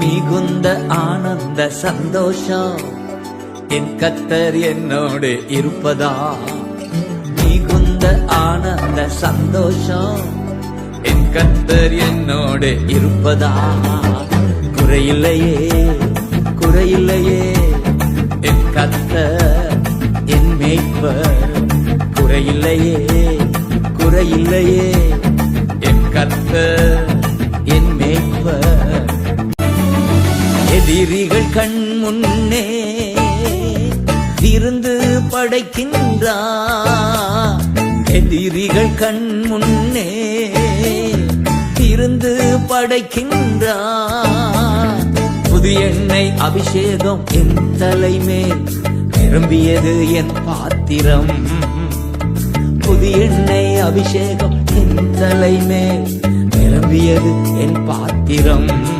மிகுந்த ஆனந்த சந்தோஷம் என் கர்த்தர் என்னோடு இருப்பதா. மிகுந்த ஆனந்த சந்தோஷம் என் கர்த்தர் என்னோடு இருப்பதா. குறையில்லையே குறையில்லையே என் கர்த்தர் என் மேய்ப்பர். குறையில்லையே குறையில்லையே என் கர்த்தர் என் மேய்ப்பர். எதிரிகள் கண் முன்னே விருந்து படைக்கின்றார். எதிரிகள் கண் முன்னே விருந்து படைக்கின்றார். புது எண்ணெய் அபிஷேகம் என் தலைமேல் நிரம்பியது என் பாத்திரம். புது எண்ணெய் அபிஷேகம் என் தலைமேல் நிரம்பியது என் பாத்திரம்.